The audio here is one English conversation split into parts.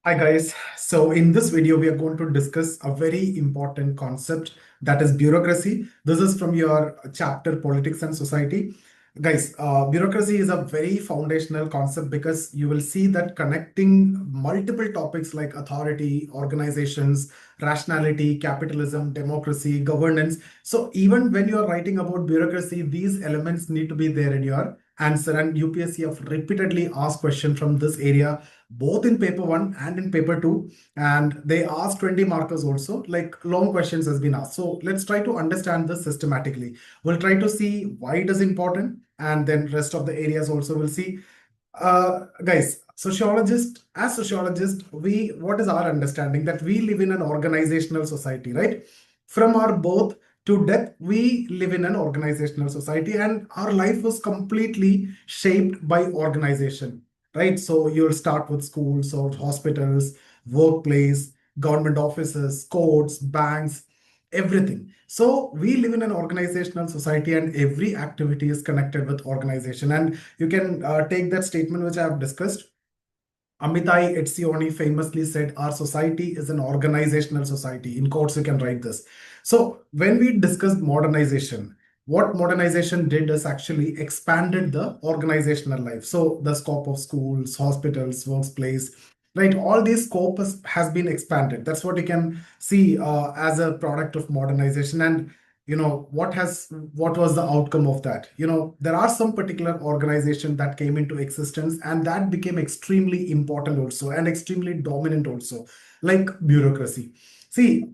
Hi guys. So in this video, we are going to discuss a very important concept, that is bureaucracy. This is from your chapter Politics and Society. Guys, bureaucracy is a very foundational concept because you will see that connecting multiple topics like authority, organizations, rationality, capitalism, democracy, governance. So even when you are writing about bureaucracy, these elements need to be there in your answer. And UPSC have repeatedly asked questions from this area, both in paper 1 and in paper 2, and they asked 20 markers also, like long questions has been asked. So let's try to understand this systematically. We'll try to see why it is important, and then rest of the areas also we'll see. Guys, as sociologists, we what is our understanding? That we live in an organizational society, right? From our birth to death, we live in an organizational society, and our life was completely shaped by organization, right? So you'll start with schools or hospitals, workplace, government offices, courts, banks, everything. So we live in an organizational society, and every activity is connected with organization. And you can take that statement which I have discussed. Amitai Etzioni famously said, "Our society is an organizational society." In quotes, you can write this. So when we discussed modernization, what modernization did is actually expanded the organizational life. So the scope of schools, hospitals, workplace, right? All these scope has been expanded. That's what you can see as a product of modernization. And what was the outcome of that? There are some particular organization that came into existence, and that became extremely important also, and extremely dominant also, like bureaucracy. See,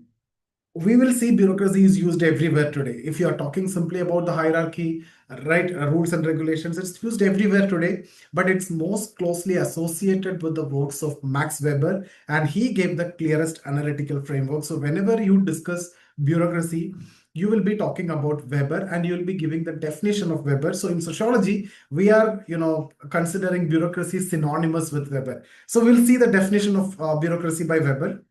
we will see bureaucracy is used everywhere today. If you are talking simply about the hierarchy, right, rules and regulations, it's used everywhere today, but it's most closely associated with the works of Max Weber, and he gave the clearest analytical framework. So whenever you discuss bureaucracy, you will be talking about Weber, and you will be giving the definition of Weber. So in sociology, we are, considering bureaucracy synonymous with Weber. So we'll see the definition of bureaucracy by Weber.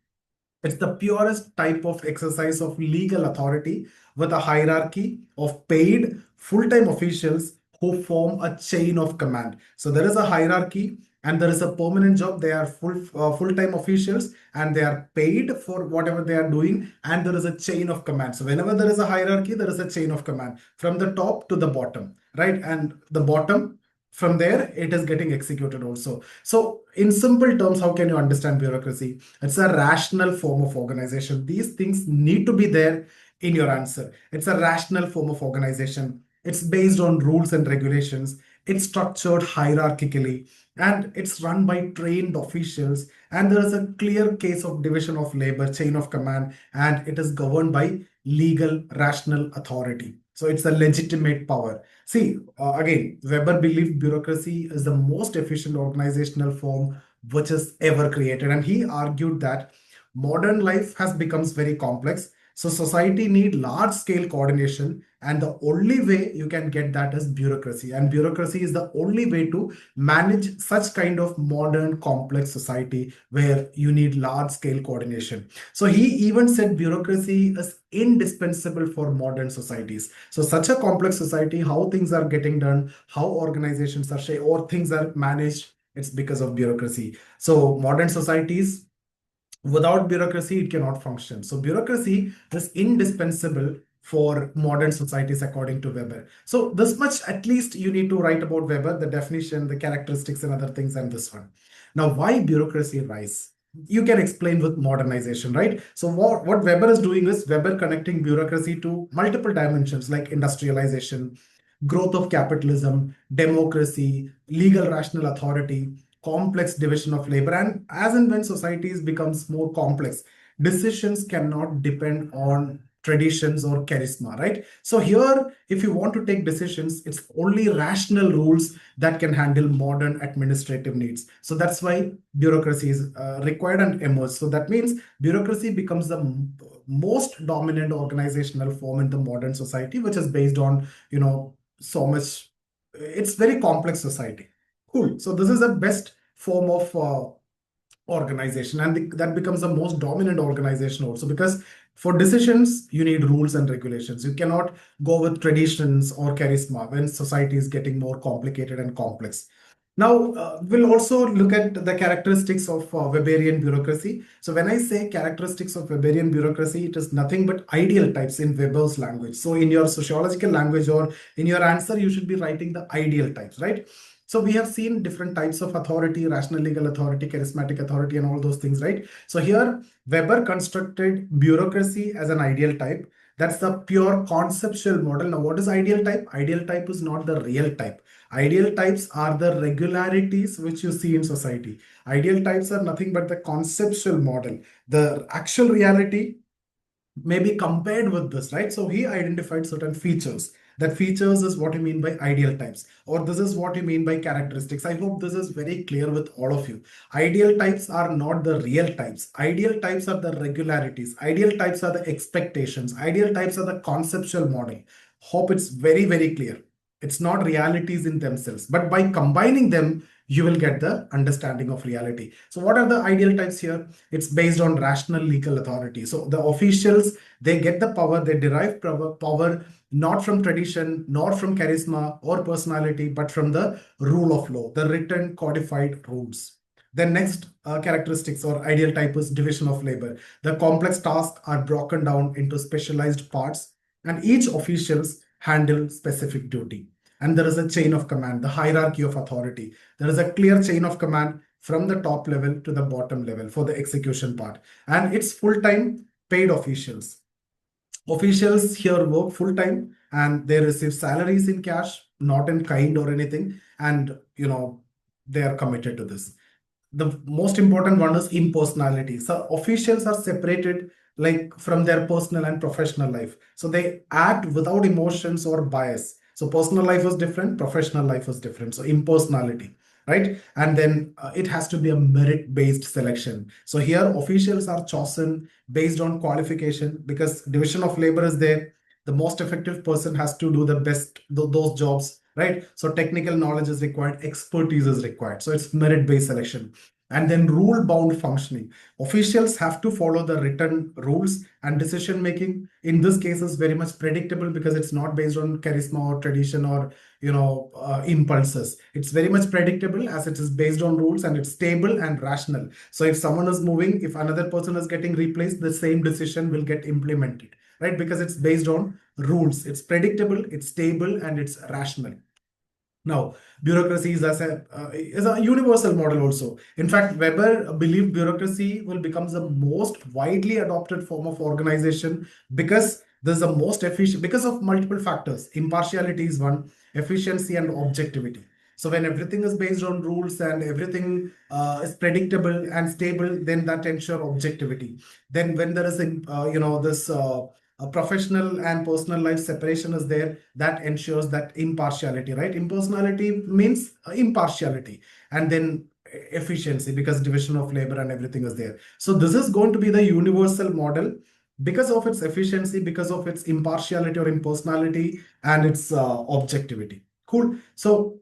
It's the purest type of exercise of legal authority with a hierarchy of paid full-time officials who form a chain of command. So there is a hierarchy, and there is a permanent job. They are full-time officials, and they are paid for whatever they are doing, and there is a chain of command. So whenever there is a hierarchy, there is a chain of command from the top to the bottom, right? And the bottom, from there, it is getting executed also. So in simple terms, how can you understand bureaucracy? It's a rational form of organization. These things need to be there in your answer. It's a rational form of organization. It's based on rules and regulations. It's structured hierarchically, and it's run by trained officials. And there is a clear case of division of labor, chain of command, and it is governed by legal, rational authority. So it's a legitimate power. See, again, Weber believed bureaucracy is the most efficient organizational form which is ever created. And he argued that modern life has become very complex. So society need large scale coordination, and the only way you can get that is bureaucracy. And bureaucracy is the only way to manage such kind of modern complex society where you need large scale coordination. So he even said bureaucracy is indispensable for modern societies. So such a complex society, how things are getting done, how organizations are shaped, or things are managed, it's because of bureaucracy. So modern societies, without bureaucracy, it cannot function. So bureaucracy is indispensable for modern societies according to Weber. So this much at least you need to write about Weber, the definition, the characteristics and other things, and this one. Now, why bureaucracy rise? You can explain with modernization, right? So what Weber is doing is Weber connecting bureaucracy to multiple dimensions like industrialization, growth of capitalism, democracy, legal rational authority, complex division of labor. And as and when societies becomes more complex, decisions cannot depend on traditions or charisma, right? So here, if you want to take decisions, it's only rational rules that can handle modern administrative needs. So that's why bureaucracy is required and emerged. So that means bureaucracy becomes the most dominant organizational form in the modern society, which is based on, so much. It's very complex society. Cool. So this is the best form of organization, and that becomes the most dominant organization also, because for decisions you need rules and regulations. You cannot go with traditions or charisma when society is getting more complicated and complex. Now, we'll also look at the characteristics of Weberian bureaucracy. So when I say characteristics of Weberian bureaucracy, it is nothing but ideal types in Weber's language. So in your sociological language or in your answer, you should be writing the ideal types, right? So we have seen different types of authority, rational legal authority, charismatic authority, and all those things, right? So here, Weber constructed bureaucracy as an ideal type. That's the pure conceptual model. Now, what is ideal type? Ideal type is not the real type. Ideal types are the regularities which you see in society. Ideal types are nothing but the conceptual model. The actual reality may be compared with this, right? So he identified certain features. That features is what you mean by ideal types, or this is what you mean by characteristics. I hope this is very clear with all of you. Ideal types are not the real types. Ideal types are the regularities. Ideal types are the expectations. Ideal types are the conceptual model. Hope it's very, very clear. It's not realities in themselves, but by combining them, you will get the understanding of reality. So what are the ideal types here? It's based on rational legal authority. So the officials, they get the power, they derive power not from tradition, nor from charisma or personality, but from the rule of law, the written codified rules. The next characteristics or ideal type is division of labor. The complex tasks are broken down into specialized parts, and each officials handle specific duty. And there is a chain of command, the hierarchy of authority. There is a clear chain of command from the top level to the bottom level for the execution part. And it's full-time paid officials. Officials here work full-time and they receive salaries in cash, not in kind or anything. And, they are committed to this. The most important one is impersonality. So officials are separated like from their personal and professional life. So they act without emotions or bias. So personal life is different, professional life is different. So impersonality, right? And then it has to be a merit-based selection. So here officials are chosen based on qualification because division of labor is there. The most effective person has to do the best those jobs, right? So technical knowledge is required, expertise is required. So it's merit-based selection. And then rule-bound functioning. Officials have to follow the written rules, and decision making in this case is very much predictable because it's not based on charisma or tradition or impulses. It's very much predictable as it is based on rules, and it's stable and rational. So if someone is moving, if another person is getting replaced, the same decision will get implemented, right? Because it's based on rules. It's predictable, it's stable, and it's rational. Now, bureaucracy is a universal model also. In fact, Weber believed bureaucracy will become the most widely adopted form of organization because this is the most efficient because of multiple factors. Impartiality is one, efficiency and objectivity. So when everything is based on rules and everything is predictable and stable, then that ensures objectivity. Then when there is, this a professional and personal life separation is there, that ensures that impartiality, right? Impersonality means impartiality, and then efficiency because division of labor and everything is there. So this is going to be the universal model because of its efficiency, because of its impartiality or impersonality, and its objectivity. Cool. So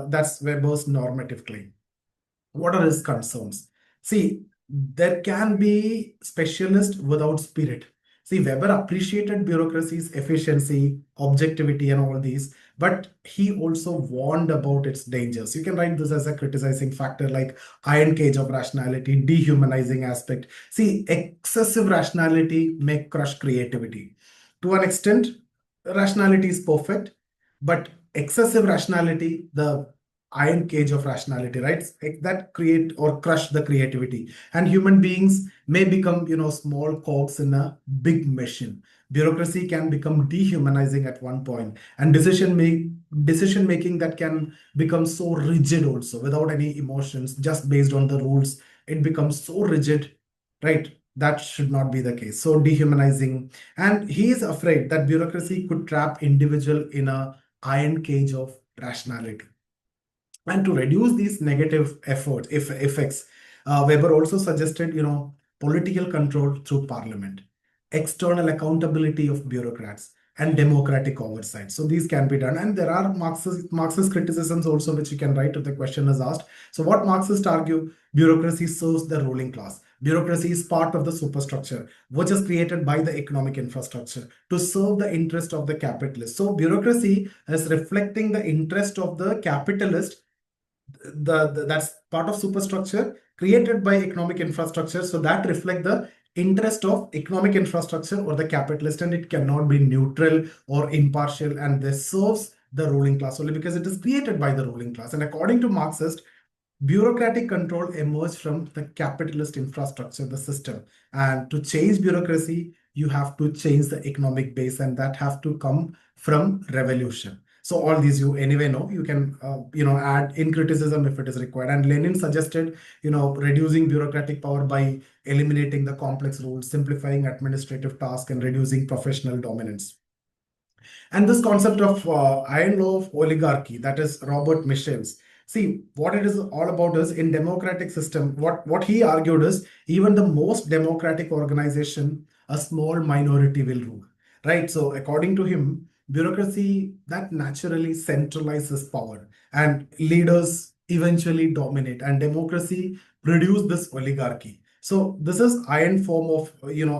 that's Weber's normative claim. What are his concerns? See, there can be specialists without spirit. See, Weber appreciated bureaucracy's efficiency, objectivity, and all these, but he also warned about its dangers. You can write this as a criticizing factor like iron cage of rationality, dehumanizing aspect. See, excessive rationality may crush creativity. To an extent, rationality is perfect, but excessive rationality, the iron cage of rationality, right? That create or crush the creativity. And human beings may become, small cogs in a big machine. Bureaucracy can become dehumanizing at one point, and decision making that can become so rigid also without any emotions, just based on the rules. It becomes so rigid, right? That should not be the case. So dehumanizing, and he is afraid that bureaucracy could trap individual in a iron cage of rationality. And to reduce these negative effects, Weber also suggested, political control through parliament, external accountability of bureaucrats, and democratic oversight. So these can be done. And there are Marxist criticisms also, which you can write if the question is asked. So what Marxists argue, bureaucracy serves the ruling class. Bureaucracy is part of the superstructure, which is created by the economic infrastructure to serve the interest of the capitalist. So bureaucracy is reflecting the interest of the capitalist that's part of superstructure created by economic infrastructure. So that reflect the interest of economic infrastructure or the capitalist, and it cannot be neutral or impartial, and this serves the ruling class only because it is created by the ruling class. And according to Marxist, bureaucratic control emerged from the capitalist infrastructure, the system. And to change bureaucracy, you have to change the economic base, and that have to come from revolution. So all these you anyway know. You can add in criticism if it is required. And Lenin suggested reducing bureaucratic power by eliminating the complex rules, simplifying administrative tasks, and reducing professional dominance. And this concept of iron law of oligarchy, that is Robert Michels. See, what it is all about is in democratic system, what he argued is even the most democratic organization, a small minority will rule, right? So according to him, bureaucracy that naturally centralizes power and leaders eventually dominate, and democracy produce this oligarchy. So this is iron form of,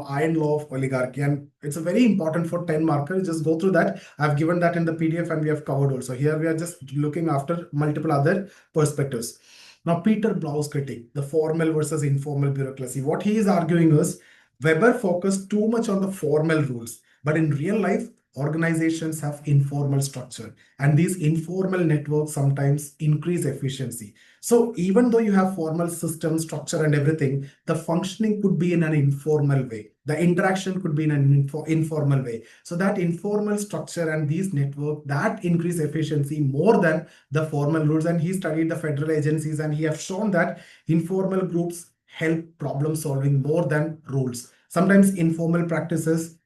iron law of oligarchy, and it's a very important for 10 markers. Just go through that. I've given that in the PDF and we have covered also. Here we are just looking after multiple other perspectives. Now, Peter Blau's critique, the formal versus informal bureaucracy. What he is arguing is Weber focused too much on the formal rules, but in real life, organizations have informal structure, and these informal networks sometimes increase efficiency. So even though you have formal system structure and everything, the functioning could be in an informal way. The interaction could be in an informal way. So that informal structure and these network that increase efficiency more than the formal rules. And he studied the federal agencies, and he have shown that informal groups help problem solving more than rules. Sometimes informal practices,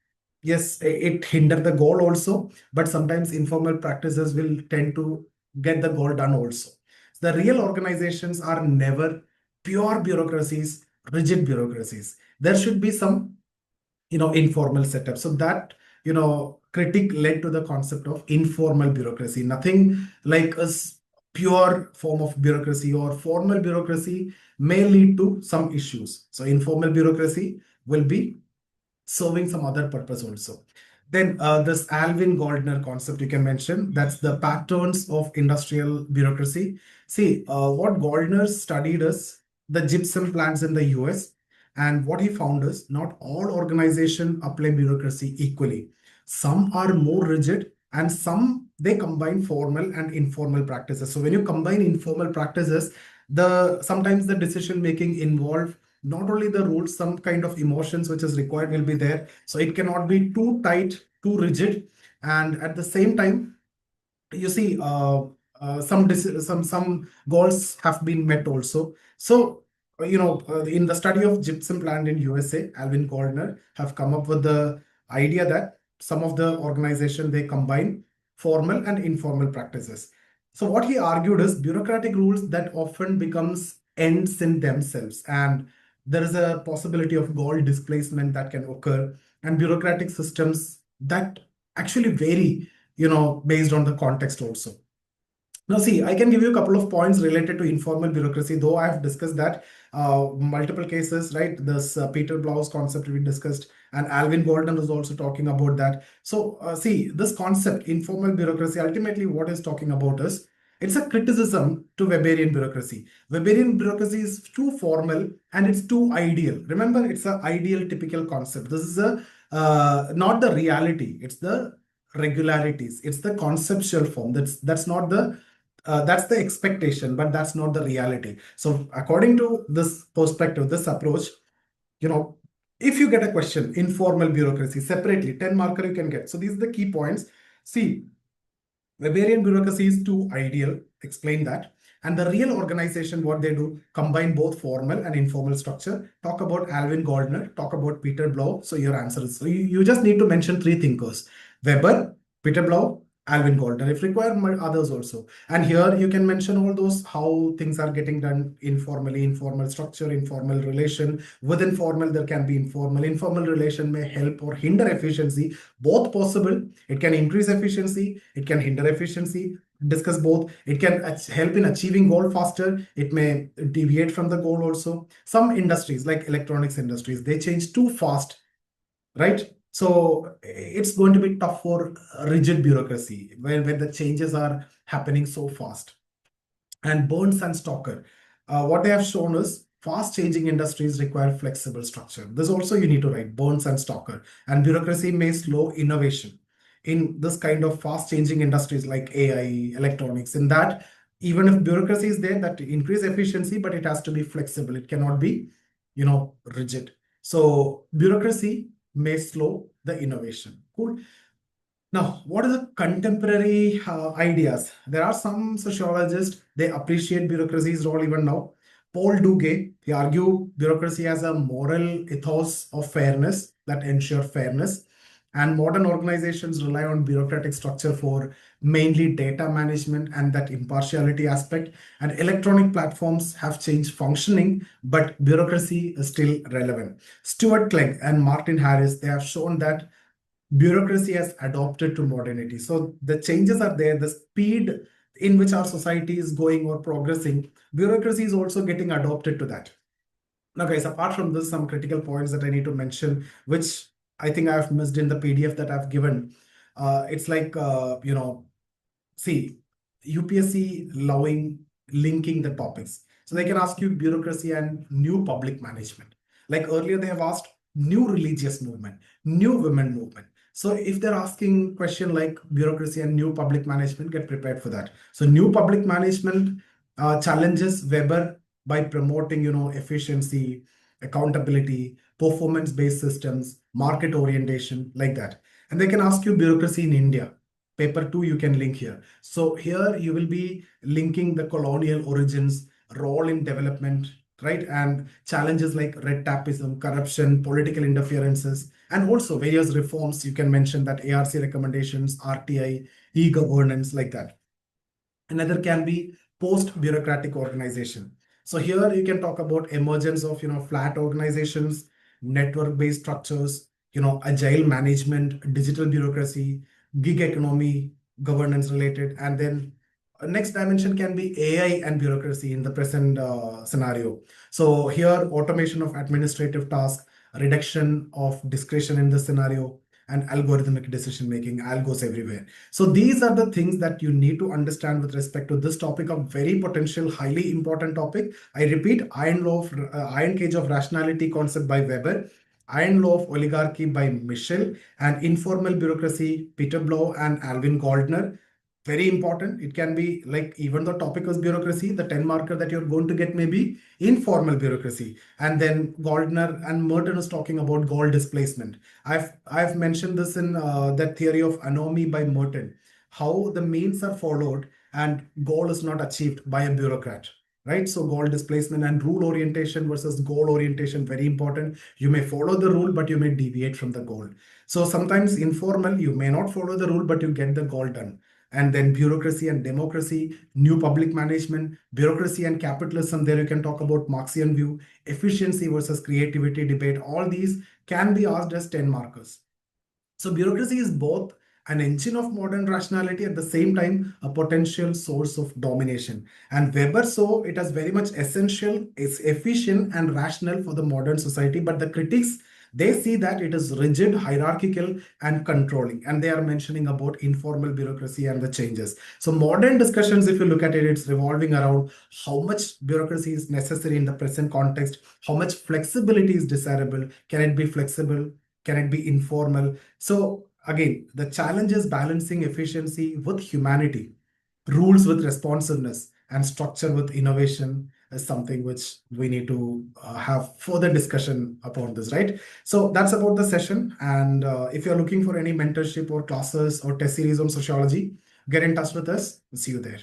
yes, it hinder the goal also, but sometimes informal practices will tend to get the goal done also. The real organizations are never pure bureaucracies, rigid bureaucracies. There should be some, informal setup. So that, critique led to the concept of informal bureaucracy. Nothing like a pure form of bureaucracy, or formal bureaucracy may lead to some issues. So informal bureaucracy will be serving some other purpose also. Then this Alvin Gouldner concept you can mention, that's the patterns of industrial bureaucracy. See, what Gouldner studied is the gypsum plants in the US, and what he found is not all organizations apply bureaucracy equally. Some are more rigid, and some they combine formal and informal practices. So when you combine informal practices, the sometimes the decision making involve not only the rules, some kind of emotions which is required will be there. So it cannot be too tight, too rigid, and at the same time, you see, some goals have been met also. So in the study of gypsum plant in USA, Alvin Gardner have come up with the idea that some of the organization they combine formal and informal practices. So what he argued is bureaucratic rules that often becomes ends in themselves, and there is a possibility of goal displacement that can occur, and bureaucratic systems that actually vary, based on the context also. Now, see, I can give you a couple of points related to informal bureaucracy, though I have discussed that multiple cases, right? This Peter Blau's concept we discussed, and Alvin Gordon was also talking about that. So, see, this concept, informal bureaucracy, ultimately what it's talking about is it's a criticism to Weberian bureaucracy. Weberian bureaucracy is too formal and it's too ideal. Remember, it's an ideal typical concept. This is a not the reality. It's the regularities. It's the conceptual form. That's not the that's the expectation, but that's not the reality. So according to this perspective, this approach, if you get a question, informal bureaucracy separately, 10 marker you can get. So these are the key points. See, Weberian bureaucracy is too ideal, explain that. And the real organization, what they do, combine both formal and informal structure. Talk about Alvin Gardner, talk about Peter Blau. So your answer is, so you just need to mention three thinkers: Weber, Peter Blau, Alvin Gardner. If required, others also. And here you can mention all those, how things are getting done informally, informal structure, informal relation. Within formal, there can be informal. Informal relation may help or hinder efficiency, both possible. It can increase efficiency, it can hinder efficiency. Discuss both. It can help in achieving goal faster. It may deviate from the goal also. Some industries like electronics industries, they change too fast, right? So it's going to be tough for rigid bureaucracy when the changes are happening so fast. And Burns and Stoker, what they have shown is fast changing industries require flexible structure. This also you need to write, Burns and Stoker. And bureaucracy may slow innovation in this kind of fast changing industries like AI, electronics. In that, even if bureaucracy is there, that increase efficiency, but it has to be flexible. It cannot be, rigid. So bureaucracy may slow the innovation. Cool. Now, what are the contemporary ideas? There are some sociologists, they appreciate bureaucracy's role even now. Paul Duguay, he argued bureaucracy has a moral ethos of fairness that ensure fairness. And modern organizations rely on bureaucratic structure for mainly data management and that impartiality aspect. And electronic platforms have changed functioning, but bureaucracy is still relevant. Stuart Clegg and Martin Harris, they have shown that bureaucracy has adopted to modernity. So the changes are there, the speed in which our society is going or progressing, bureaucracy is also getting adopted to that. Now, guys, apart from this, some critical points that I need to mention, which I think I've missed in the PDF that I've given. It's like, see, UPSC allowing linking the topics. So they can ask you bureaucracy and new public management. Like earlier, they have asked new religious movement, new women movement. So if they're asking question like bureaucracy and new public management, get prepared for that. So new public management challenges Weber by promoting, efficiency, accountability, performance-based systems, market orientation, like that. And they can ask you bureaucracy in India. Paper 2 you can link here. So here you will be linking the colonial origins, role in development, right? And challenges like red tapism, corruption, political interferences, and also various reforms. You can mention that ARC recommendations, RTI, e-governance, like that. Another can be post-bureaucratic organization. So here you can talk about emergence of flat organizations, network-based structures, agile management, digital bureaucracy, gig economy, governance related, and then next dimension can be AI and bureaucracy in the present scenario. So here automation of administrative tasks, reduction of discretion in the scenario, and algorithmic decision making, algos everywhere. So these are the things that you need to understand with respect to this topic, a very potential, highly important topic. I repeat, Iron Cage of Rationality concept by Weber, Iron Law of Oligarchy by Michels, and Informal Bureaucracy, Peter Blow and Alvin Gouldner. Very important. It can be like, even the topic is bureaucracy, the 10 marker that you're going to get may be informal bureaucracy. And then Gouldner and Merton is talking about goal displacement. I've mentioned this in that theory of anomy by Merton, how the means are followed and goal is not achieved by a bureaucrat. Right? So goal displacement and rule orientation versus goal orientation, very important. You may follow the rule, but you may deviate from the goal. So sometimes informal, you may not follow the rule, but you get the goal done. And then bureaucracy and democracy, new public management, bureaucracy and capitalism. There you can talk about Marxian view, efficiency versus creativity debate. All these can be asked as 10 markers. So bureaucracy is both an engine of modern rationality, at the same time a potential source of domination. And Weber saw it as very much essential, it's efficient and rational for the modern society. But the critics, they see that it is rigid, hierarchical, and controlling. And they are mentioning about informal bureaucracy and the changes. So modern discussions, if you look at it, it's revolving around how much bureaucracy is necessary in the present context, how much flexibility is desirable, can it be flexible, can it be informal? So again, the challenge is balancing efficiency with humanity, rules with responsiveness, and structure with innovation is something which we need to have further discussion upon this, right? So that's about the session. And if you're looking for any mentorship or classes or test series on sociology, get in touch with us. See you there.